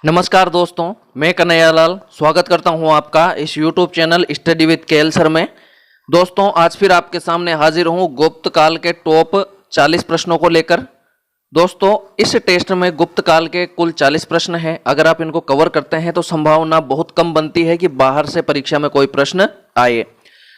नमस्कार दोस्तों, मैं कन्हैयालाल स्वागत करता हूं आपका इस YouTube channel study with KL sir में। दोस्तों, आज फिर आपके सामने हाजिर हूं गुप्त काल के टॉप 40 प्रश्नों को लेकर। दोस्तों, इस टेस्ट में गुप्त काल के कुल 40 प्रश्न हैं। अगर आप इनको कवर करते हैं तो संभावना बहुत कम बनती है कि बाहर से परीक्षा में कोई प्रश्न आए।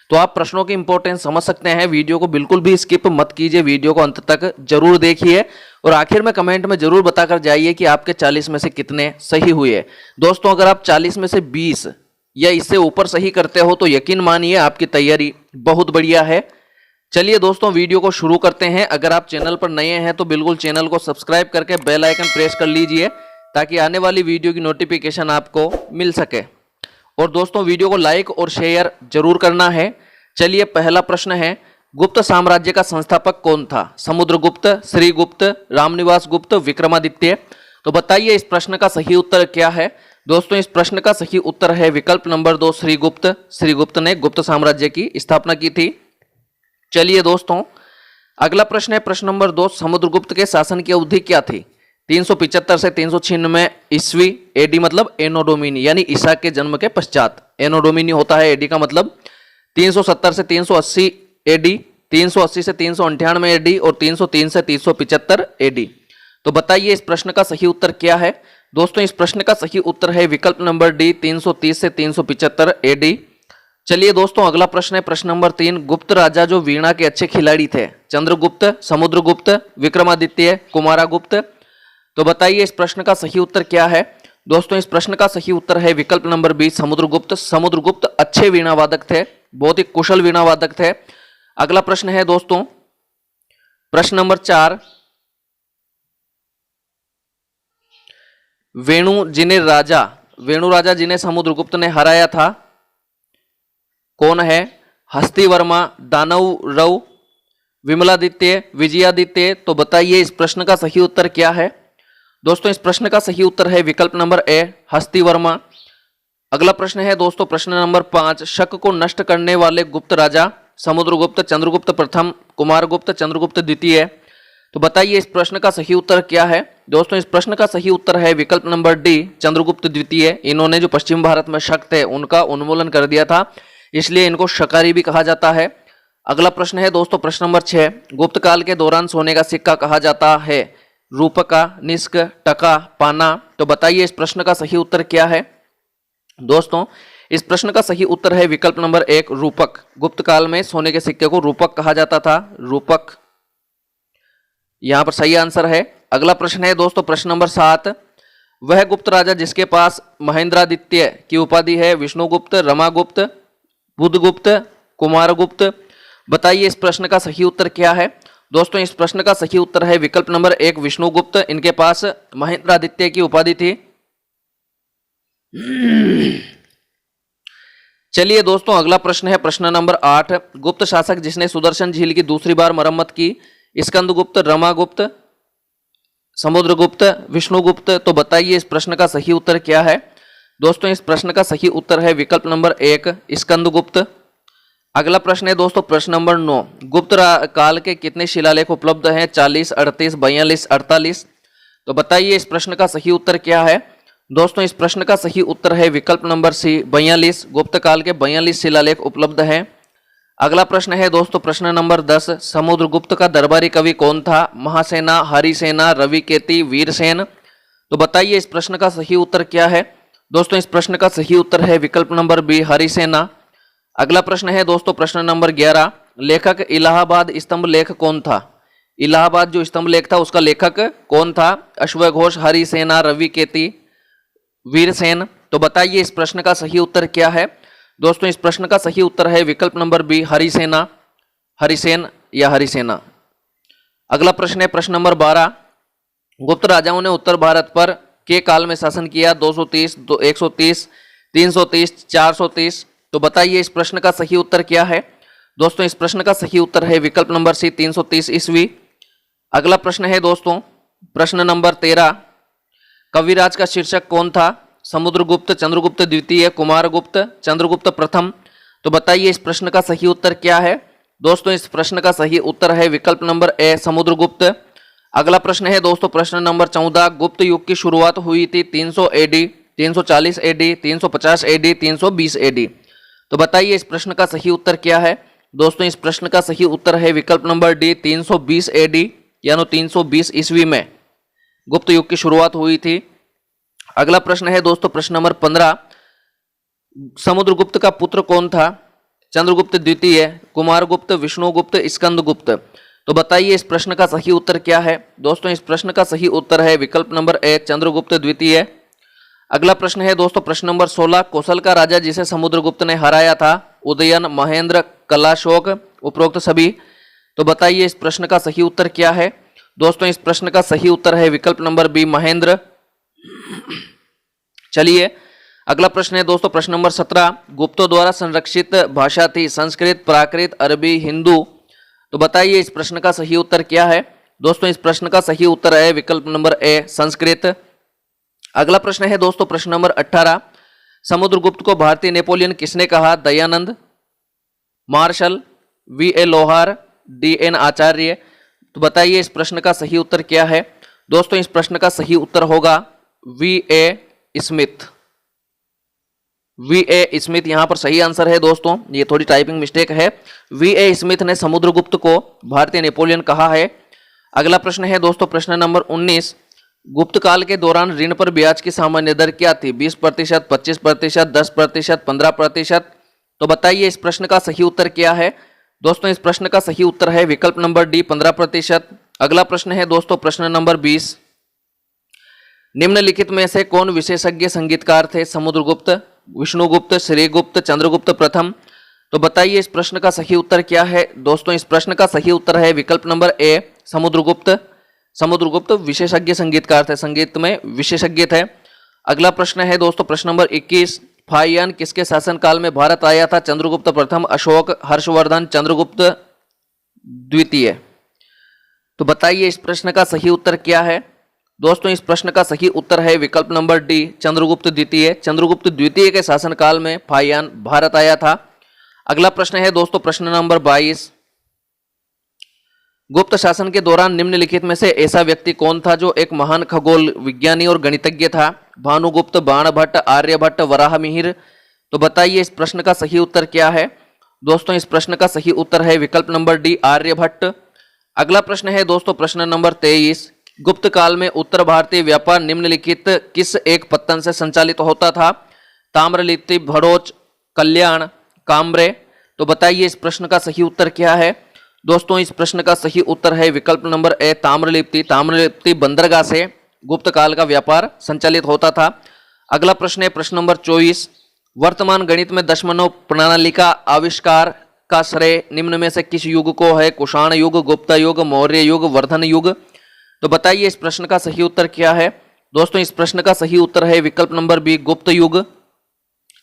तो आप प्रश्नों की इंपॉर्टेंस समझ सकते हैं। वीडियो को बिल्कुल भी स्किप मत कीजिए, वीडियो को अंत तक जरूर देखिए और आखिर में कमेंट में जरूर बताकर जाइए कि आपके 40 में से कितने सही हुए। दोस्तों, अगर आप 40 में से 20 या इससे ऊपर सही करते हो तो यकीन मानिए आपकी तैयारी बहुत बढ़िया है। चलिए दोस्तों, वीडियो को शुरू करते हैं। अगर आप चैनल पर नए हैं तो बिल्कुल चैनल को सब्सक्राइब करके बेल आइकन प्रेस कर लीजिए ताकि आने वाली वीडियो की नोटिफिकेशन आपको मिल सके। और दोस्तों, वीडियो को लाइक और शेयर जरूर करना है। चलिए, पहला प्रश्न है, गुप्त साम्राज्य का संस्थापक कौन था? समुद्रगुप्त, श्रीगुप्त, रामनिवास गुप्त, विक्रमादित्य। तो बताइए इस प्रश्न का सही उत्तर क्या है? दोस्तों, इस प्रश्न का सही उत्तर है विकल्प नंबर 2, श्रीगुप्त। श्रीगुप्त ने गुप्त साम्राज्य की स्थापना की थी। चलिए दोस्तों, अगला प्रश्न है प्रश्न नंबर 2, समुद्रगुप्त के शासन की अवधि क्या थी? 375 से 396 ईस्वी, एडी मतलब एनो डोमिनी यानी ईसा के जन्म के पश्चात। एनो डोमिनी होता है एडी का मतलब। 370 से 380 एडी, 380 से 398 एडी और 303 से 375 एडी। तो बताइए इस प्रश्न का सही उत्तर क्या है? दोस्तों, इस प्रश्न का सही उत्तर है विकल्प नंबर डी, 330 से 375 एडी। चलिए दोस्तों, अगला प्रश्न है प्रश्न नंबर 3, गुप्त राजा जो वीणा के अच्छे खिलाड़ी थे? चंद्रगुप्त, समुद्रगुप्त, विक्रमादित्य, कुमारगुप्त। तो बताइए इस प्रश्न का सही उत्तर क्या है? दोस्तों, इस प्रश्न का सही उत्तर है विकल्प नंबर बी, समुद्रगुप्त। समुद्रगुप्त अच्छे वीणा वादक थे, बहुत ही कुशल वीणा वादक थे। अगला प्रश्न है दोस्तों प्रश्न नंबर 4, वेणु राजा जिन्हें समुद्रगुप्त ने हराया था कौन है? हस्तिवर्मा, दानव, विमलादित्य, विजयादित्य। तो बताइए इस प्रश्न का सही उत्तर क्या है? दोस्तों, इस प्रश्न का सही उत्तर है विकल्प नंबर ए, हस्तिवर्मा। अगला प्रश्न है दोस्तों प्रश्न नंबर 5, शक को नष्ट करने वाले गुप्त राजा? समुद्रगुप्त, चंद्रगुप्त प्रथम, कुमारगुप्त, चंद्रगुप्त द्वितीय। तो बताइए इस प्रश्न का सही उत्तर क्या है? दोस्तों, इस प्रश्न का सही उत्तर है विकल्प नंबर डी, चंद्रगुप्त द्वितीय। इन्होंने जो पश्चिम भारत में शक थे उनका उन्मूलन कर दिया था, इसलिए इनको शकारी भी कहा जाता है। अगला प्रश्न है दोस्तों प्रश्न नंबर 6, गुप्त काल के दौरान सोने का सिक्का कहा जाता है? रूपका, निष्क, टका, पाना। तो बताइए इस प्रश्न का सही उत्तर क्या है? दोस्तों, इस प्रश्न का सही उत्तर है विकल्प नंबर 1, रूपक। गुप्त काल में सोने के सिक्के को रूपक कहा जाता था, रूपक यहां पर सही आंसर है। अगला प्रश्न है दोस्तों प्रश्न नंबर 7, वह गुप्त राजा जिसके पास महेंद्रादित्य की उपाधि है? विष्णुगुप्त, रमागुप्त, बुधगुप्त, कुमारगुप्त। बताइए इस प्रश्न का सही उत्तर क्या है? दोस्तों, इस प्रश्न का सही उत्तर है विकल्प नंबर 1, विष्णुगुप्त। इनके पास महेंद्रादित्य की उपाधि थी। चलिए दोस्तों, अगला प्रश्न है प्रश्न नंबर 8, गुप्त शासक जिसने सुदर्शन झील की दूसरी बार मरम्मत की? स्कंदगुप्त, रमागुप्त, समुद्रगुप्त, विष्णुगुप्त। तो बताइए इस प्रश्न का सही उत्तर क्या है? दोस्तों, इस प्रश्न का सही उत्तर है विकल्प नंबर 1, स्कंदगुप्त। अगला प्रश्न है दोस्तों प्रश्न नंबर 9, गुप्त काल के कितने शिलालेख उपलब्ध हैं? 40, 38, 42, 48। तो बताइए इस प्रश्न का सही उत्तर क्या है? दोस्तों, इस प्रश्न का सही उत्तर है विकल्प नंबर सी, 42। गुप्त काल के 42 शिलालेख उपलब्ध हैं। अगला प्रश्न है दोस्तों प्रश्न नंबर 10, समुद्रगुप्त का दरबारी कवि कौन था? महासेना, हरिसेना, रविकेती, वीरसेन। तो बताइए इस प्रश्न का सही उत्तर क्या है? दोस्तों, इस प्रश्न का सही उत्तर है विकल्प नंबर बी, हरिसेना। अगला प्रश्न है दोस्तों प्रश्न नंबर 11, लेखक इलाहाबाद स्तंभ लेख कौन था? इलाहाबाद जो स्तंभ लेख था उसका लेखक कौन था? अश्वघोष, हरिसेना, रविकेती, वीरसेन। तो बताइए इस प्रश्न का सही उत्तर क्या है? दोस्तों, इस प्रश्न का सही उत्तर है विकल्प नंबर बी, हरिसेना, हरिसेन या हरिसेना। अगला प्रश्न है प्रश्न नंबर 12, गुप्त राजाओं ने उत्तर भारत पर के काल में शासन किया? 230, 130, 330, 430। तो बताइए इस प्रश्न का सही उत्तर क्या है? दोस्तों, इस प्रश्न का सही उत्तर है विकल्प नंबर सी, 330 ईस्वी। अगला प्रश्न है दोस्तों प्रश्न नंबर 13, कविराज का शीर्षक कौन था? समुद्रगुप्त, चंद्रगुप्त द्वितीय, कुमारगुप्त, चंद्रगुप्त प्रथम। तो बताइए इस प्रश्न का सही उत्तर क्या है? दोस्तों, इस प्रश्न का सही उत्तर है विकल्प नंबर ए, समुद्रगुप्त। अगला प्रश्न है दोस्तों प्रश्न नंबर 14, गुप्त युग की शुरुआत हुई थी 300 एडी, 340 एडी, 350 एडी, 320 एडी। तो बताइए इस प्रश्न का सही उत्तर क्या है। दोस्तों इस प्रश्न का सही उत्तर है विकल्प नंबर डी, 320 एडी, यानी 320 ईस्वी में गुप्त युग की शुरुआत हुई थी। अगला प्रश्न है दोस्तों प्रश्न नंबर 15, समुद्रगुप्त का पुत्र कौन था। चंद्रगुप्त द्वितीय, कुमारगुप्त, विष्णुगुप्त, स्कंदगुप्त। तो बताइए इस प्रश्न का सही उत्तर क्या है। दोस्तों इस प्रश्न का सही उत्तर है विकल्प नंबर ए, चंद्रगुप्त द्वितीय। अगला प्रश्न है दोस्तों प्रश्न नंबर 16, कौशल का राजा जिसे समुद्रगुप्त ने हराया था। उदयन, महेंद्र, कलाशोक, उपरोक्त सभी। तो बताइए इस प्रश्न का सही उत्तर क्या है। दोस्तों इस प्रश्न का सही उत्तर है विकल्प नंबर बी, महेंद्र। चलिए अगला प्रश्न है दोस्तों प्रश्न नंबर 17, गुप्तों द्वारा संरक्षित भाषा थी संस्कृत, प्राकृत, अरबी, हिंदू। तो बताइए इस प्रश्न का सही उत्तर क्या है। दोस्तों इस प्रश्न का सही उत्तर है विकल्प नंबर ए, संस्कृत। अगला प्रश्न है दोस्तों प्रश्न नंबर 18, समुद्रगुप्त को भारतीय नेपोलियन किसने कहा। Dayanand, Marshall, V A. Lohar, D N. Acharya. तो बताइए इस प्रश्न का सही उत्तर क्या है। दोस्तों इस प्रश्न का सही उत्तर होगा वी.ए. स्मिथ। वी.ए. स्मिथ यहां पर सही आंसर है दोस्तों, ये थोड़ी टाइपिंग मिस्टेक है। वी.ए. स्मिथ ने समुद्रगुप्त को भारतीय नेपोलियन कहा है। अगला प्रश्न है दोस्तों प्रश्न नंबर 19, गुप्त काल के दौरान ऋण पर ब्याज की सामान्य दर क्या थी। 20%, 25%, 10%, 15%। तो बताइए इस प्रश्न का सही उत्तर क्या है। दोस्तों इस प्रश्न का सही उत्तर है विकल्प नंबर डी, 15%। अगला प्रश्न है दोस्तों प्रश्न नंबर 20, निम्नलिखित में से कौन विशेषज्ञ संगीतकार थे। समुद्रगुप्त, विष्णुगुप्त, श्रीगुप्त, चंद्रगुप्त प्रथम। तो बताइए इस प्रश्न का सही उत्तर क्या है। दोस्तों इस प्रश्न का सही उत्तर है विकल्प नंबर ए, समुद्रगुप्त। समुद्रगुप्त विशेषज्ञ संगीतकार थे, संगीत में विशेषज्ञ थे। अगला प्रश्न है दोस्तों प्रश्न नंबर 21, फाहियान किसके शासनकाल में भारत आया था। चंद्रगुप्त प्रथम, अशोक, हर्षवर्धन, चंद्रगुप्त द्वितीय। तो बताइए इस प्रश्न का सही उत्तर क्या है। दोस्तों इस प्रश्न का सही उत्तर है विकल्प नंबर डी, चंद्रगुप्त द्वितीय। चंद्रगुप्त द्वितीय के शासनकाल में फाहियान भारत आया था। अगला प्रश्न है दोस्तों प्रश्न नंबर 22, गुप्त शासन के दौरान निम्नलिखित में से ऐसा व्यक्ति कौन था जो एक महान खगोल विज्ञानी और गणितज्ञ था। भानुगुप्त, बाणभट्ट, आर्यभट्ट, वराहमिहिर। तो बताइए इस प्रश्न का सही उत्तर क्या है। दोस्तों इस प्रश्न का सही उत्तर है विकल्प नंबर डी, आर्यभट्ट। अगला प्रश्न है दोस्तों प्रश्न नंबर 23, गुप्त काल में उत्तर भारतीय व्यापार निम्नलिखित किस एक पत्तन से संचालित होता था। ताम्रलिप्ति, भड़ोच, कल्याण, काम्रे। तो बताइए इस प्रश्न का सही उत्तर क्या है। दोस्तों इस प्रश्न का सही उत्तर है विकल्प नंबर ए, ताम्रलिप्ति। ताम्रलिप्ति बंदरगाह से गुप्त काल का व्यापार संचालित होता था। अगला प्रश्न है प्रश्न नंबर 24, वर्तमान गणित में दशमलव प्रणाली का आविष्कार का श्रेय निम्न में से किस युग को है। कुषाण युग, गुप्त युग, मौर्य युग, वर्धन युग। तो बताइए इस प्रश्न का सही उत्तर क्या है। दोस्तों इस प्रश्न का सही उत्तर है विकल्प नंबर बी, गुप्त युग।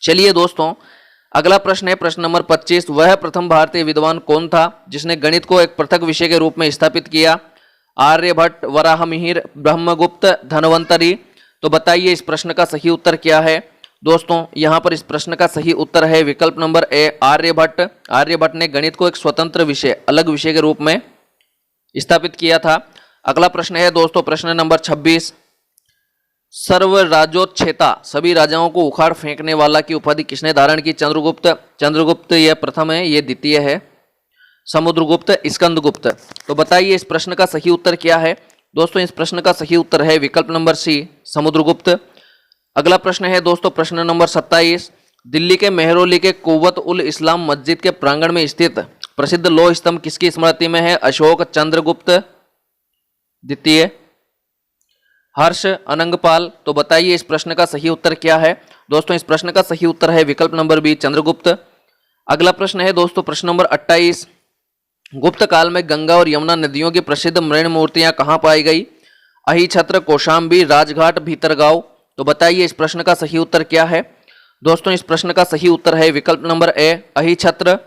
चलिए दोस्तों अगला प्रश्न है प्रश्न नंबर 25, वह प्रथम भारतीय विद्वान कौन था जिसने गणित को एक पृथक विषय के रूप में स्थापित किया। आर्यभट्ट, वराहमिहिर, ब्रह्मगुप्त, धन्वंतरी। तो बताइए इस प्रश्न का सही उत्तर क्या है। दोस्तों यहां पर इस प्रश्न का सही उत्तर है विकल्प नंबर ए, आर्यभट्ट। आर्यभट्ट ने गणित को एक स्वतंत्र विषय, अलग विषय के रूप में स्थापित किया था। अगला प्रश्न है दोस्तों प्रश्न नंबर 26, सर्वराजोच्छेता, सभी राजाओं को उखाड़ फेंकने वाला की उपाधि किसने धारण की। चंद्रगुप्त। चंद्रगुप्त यह प्रथम है, यह द्वितीय है। समुद्रगुप्त, स्कंदगुप्त। तो बताइए इस प्रश्न का सही उत्तर क्या है। दोस्तों इस प्रश्न का सही उत्तर है विकल्प नंबर सी, समुद्रगुप्त। अगला प्रश्न है दोस्तों प्रश्न नंबर 27, दिल्ली के मेहरौली के कुव्वत उल इस्लाम मस्जिद के प्रांगण में स्थित प्रसिद्ध लौह स्तंभ किसकी स्मृति में है। अशोक, चंद्रगुप्त द्वितीय, हर्ष, अनंगपाल। तो बताइए इस प्रश्न का सही उत्तर क्या है। दोस्तों इस प्रश्न का सही उत्तर है विकल्प नंबर बी, चंद्रगुप्त। अगला प्रश्न है दोस्तों प्रश्न नंबर 28, गुप्त काल में गंगा और यमुना नदियों की प्रसिद्ध मृण मूर्तियां कहां पाई गई। अहिछत्र, कौशाम्बी, राजघाट, भीतरगांव। तो बताइए इस प्रश्न का सही उत्तर क्या है। दोस्तों इस प्रश्न का सही उत्तर है विकल्प नंबर ए, अहिछत्र।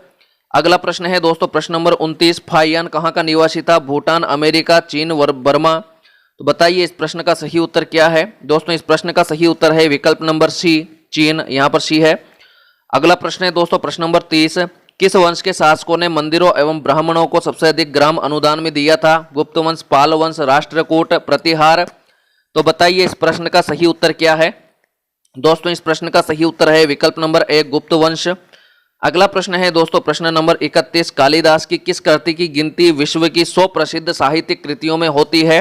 अगला प्रश्न है दोस्तों प्रश्न नंबर 29, फाहियान कहां का निवासी था। भूटान, अमेरिका, चीन, बर्मा। तो बताइए इस प्रश्न का सही उत्तर क्या है। दोस्तों इस प्रश्न का सही उत्तर है विकल्प नंबर सी, चीन। यहां पर सी है। अगला प्रश्न है दोस्तों प्रश्न नंबर 30, किस वंश के शासकों ने मंदिरों एवं ब्राह्मणों को सबसे अधिक ग्राम अनुदान में दिया था? गुप्त वंश, पाल वंश, राष्ट्रकूट, प्रतिहार। तो बताइए इस प्रश्न का सही उत्तर क्या है? दोस्तों इस प्रश्न का सही उत्तर है विकल्प नंबर ए, गुप्त वंश। अगला प्रश्न है दोस्तों प्रश्न नंबर 31, कालिदास की किस कृति की गिनती विश्व की 100 प्रसिद्ध साहित्यिक कृतियों में होती है?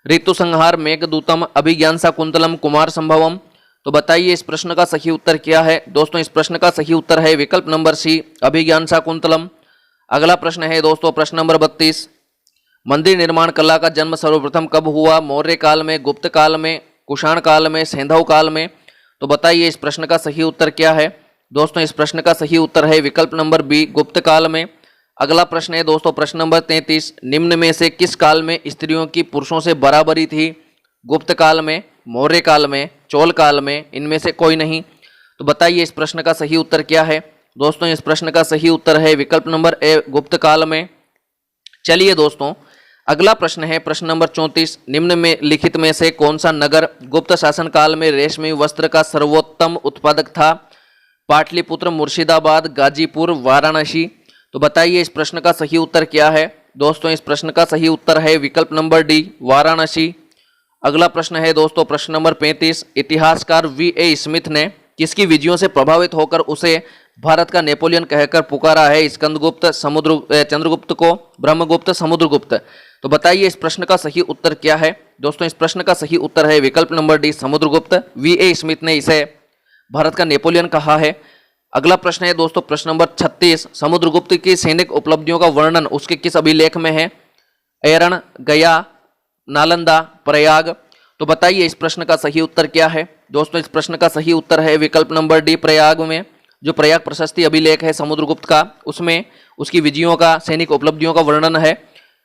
ऋतु संहार, मेघदूतम, अभिज्ञान शाकुंतलम, कुमार संभवम। तो बताइए इस प्रश्न का सही उत्तर क्या है? दोस्तों इस प्रश्न का सही उत्तर है विकल्प नंबर सी, अभिज्ञान शाकुंतलम। अगला प्रश्न है दोस्तों प्रश्न नंबर 32, मंदिर निर्माण कला का जन्म सर्वप्रथम कब हुआ? मौर्य काल में, गुप्त काल में, कुषाण काल में, सैंधव काल में। तो बताइए इस प्रश्न का सही उत्तर क्या है? दोस्तों इस प्रश्न का सही उत्तर है विकल्प नंबर बी, गुप्त काल में। अगला प्रश्न है दोस्तों प्रश्न नंबर 33, निम्न में से किस काल में स्त्रियों की पुरुषों से बराबरी थी? गुप्त काल में, मौर्य काल में, चोल काल में, इनमें से कोई नहीं। तो बताइए इस प्रश्न का सही उत्तर क्या है? दोस्तों इस प्रश्न का सही उत्तर है विकल्प नंबर ए, गुप्त काल में। चलिए दोस्तों अगला प्रश्न है प्रश्न नंबर 34, निम्न में लिखित में से कौन सा नगर गुप्त शासन काल में रेशमी वस्त्र का सर्वोत्तम उत्पादक था? पाटलिपुत्र, मुर्शिदाबाद, गाजीपुर, वाराणसी। तो बताइए इस प्रश्न का सही उत्तर क्या है? दोस्तों इस प्रश्न का सही उत्तर है विकल्प नंबर डी, वाराणसी। अगला प्रश्न है दोस्तों प्रश्न नंबर 35, इतिहासकार वी.ए. स्मिथ ने किसकी विजयों से प्रभावित होकर उसे भारत का नेपोलियन कहकर पुकारा है? स्कंदगुप्त, चंद्रगुप्त को, ब्रह्मगुप्त, समुद्रगुप्त। तो बताइए इस प्रश्न का सही उत्तर क्या है? दोस्तों इस प्रश्न का सही उत्तर है विकल्प number D, Samudragupta. VA. Smith ने इसे भारत का नेपोलियन कहा है। अगला प्रश्न है दोस्तों प्रश्न नंबर 36, समुद्रगुप्त की सैनिक उपलब्धियों का वर्णन उसके किस अभिलेख में है? एरण, गया, नालंदा, प्रयाग। तो बताइए इस प्रश्न का सही उत्तर क्या है? दोस्तों इस प्रश्न का सही उत्तर है विकल्प नंबर डी, प्रयाग में। जो प्रयाग प्रशस्ति अभिलेख है समुद्रगुप्त का, उसमें उसकी विजयों का, सैनिक उपलब्धियों का वर्णन है।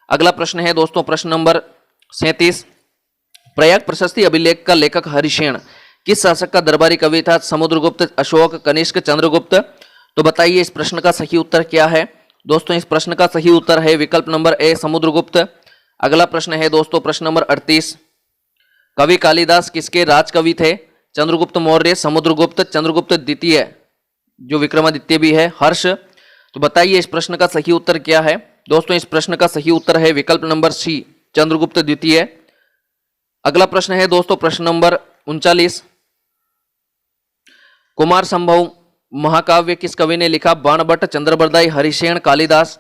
अगला प्रश्न है दोस्तों प्रश्न नंबर 37, प्रयाग प्रशस्ति अभिलेख का लेखक हरिसेन किस शासक का दरबारी कवि था? समुद्रगुप्त, अशोक, कनिष्क, चंद्रगुप्त। तो बताइए इस प्रश्न का सही उत्तर क्या है? दोस्तों इस प्रश्न का सही उत्तर है विकल्प नंबर ए, समुद्रगुप्त। अगला प्रश्न है दोस्तों प्रश्न नंबर 38, कवि कालिदास किसके राजकवि थे? चंद्रगुप्त मौर्य, समुद्रगुप्त, चंद्रगुप्त द्वितीय जो विक्रमादित्य भी है, हर्ष। तो बताइए इस प्रश्न का सही उत्तर क्या है? दोस्तों इस प्रश्न का सही उत्तर है विकल्प नंबर सी, चंद्रगुप्त द्वितीय। अगला प्रश्न है दोस्तों प्रश्न नंबर 39, कुमार संभव महाकाव्य किस कवि ने लिखा? बाणभट्ट, चंद्रबरदाई, हरिसेन, कालिदास।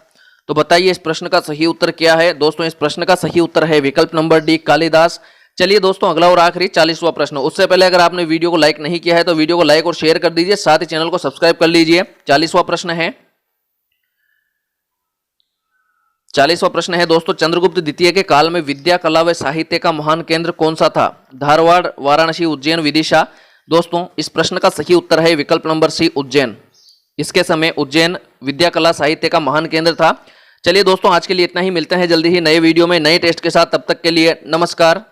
तो बताइए इस प्रश्न का सही उत्तर क्या है? दोस्तों इस प्रश्न का सही उत्तर है विकल्प नंबर डी, कालिदास। चलिए दोस्तों अगला और आखिरी 40वां प्रश्न। उससे पहले अगर आपने वीडियो को लाइक नहीं किया है तो वीडियो को लाइक और शेयर कर दीजिए, साथ ही चैनल को सब्सक्राइब कर लीजिए। 40वां प्रश्न है, 40वां प्रश्न है दोस्तों, चंद्रगुप्त द्वितीय के काल में विद्या, कला व साहित्य का महान केंद्र कौन सा था? धारवाड़, वाराणसी, उज्जैन, विदिशा। दोस्तों इस प्रश्न का सही उत्तर है विकल्प नंबर सी, उज्जैन। इसके समय उज्जैन विद्या, कला, साहित्य का महान केंद्र था। चलिए दोस्तों आज के लिए इतना ही, मिलते हैं जल्दी ही नए वीडियो में नए टेस्ट के साथ। तब तक के लिए नमस्कार।